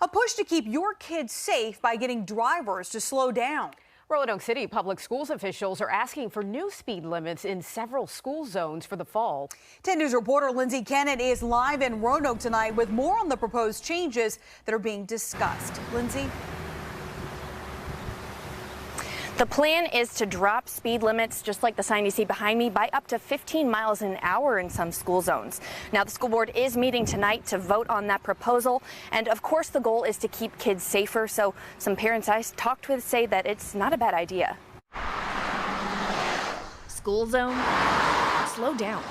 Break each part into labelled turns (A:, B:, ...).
A: A push to keep your kids safe by getting drivers to slow down.
B: Roanoke City Public Schools officials are asking for new speed limits in several school zones for the fall.
A: 10 News reporter Lindsay Kennett is live in Roanoke tonight with more on the proposed changes that are being discussed. Lindsay?
C: The plan is to drop speed limits, just like the sign you see behind me, by up to 15 miles an hour in some school zones. Now, the school board is meeting tonight to vote on that proposal. And of course, the goal is to keep kids safer. So some parents I talked with say that it's not a bad idea. School zone, slow down.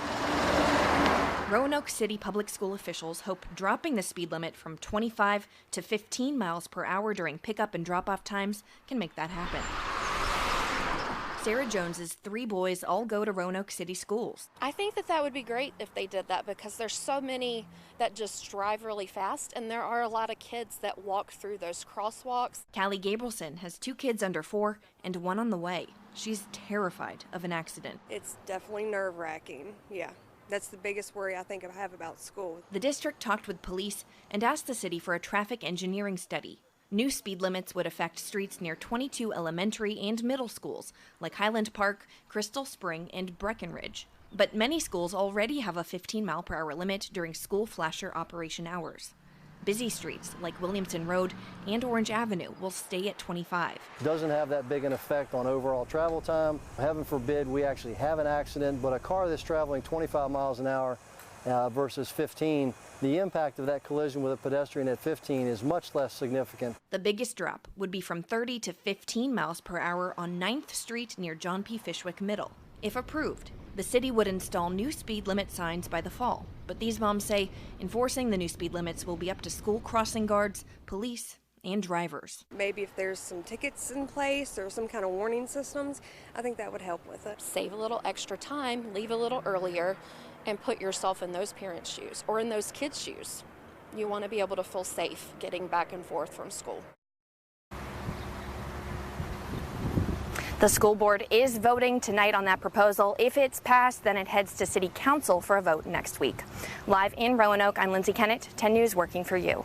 C: Roanoke City public school officials hope dropping the speed limit from 25 to 15 miles per hour during pickup and drop-off times can make that happen. Sarah Jones's 3 boys all go to Roanoke City schools.
D: I think that would be great if they did that, because there's so many that just drive really fast, and there are a lot of kids that walk through those crosswalks.
C: Callie Gabrielson has 2 kids under 4 and 1 on the way. She's terrified of an accident.
E: It's definitely nerve-wracking, yeah. That's the biggest worry I think I have about school.
C: The district talked with police and asked the city for a traffic engineering study. New speed limits would affect streets near 22 elementary and middle schools, like Highland Park, Crystal Spring, and Breckenridge. But many schools already have a 15-mile-per-hour limit during school flasher operation hours. Busy streets like Williamson Road and Orange Avenue will stay at 25.
F: Doesn't have that big an effect on overall travel time. Heaven forbid we actually have an accident, but a car that's traveling 25 miles an hour versus 15, the impact of that collision with a pedestrian at 15 is much less significant.
C: The biggest drop would be from 30 to 15 miles per hour on 9th Street near John P. Fishwick Middle. If approved, the city would install new speed limit signs by the fall. But these moms say enforcing the new speed limits will be up to school crossing guards, police, and drivers.
E: Maybe if there's some tickets in place or some kind of warning systems, I think that would help with it.
D: Save a little extra time, leave a little earlier, and put yourself in those parents' shoes or in those kids' shoes. You want to be able to feel safe getting back and forth from school.
C: The school board is voting tonight on that proposal. If it's passed, then it heads to City Council for a vote next week. Live in Roanoke, I'm Lindsay Kennett, 10 News working for you.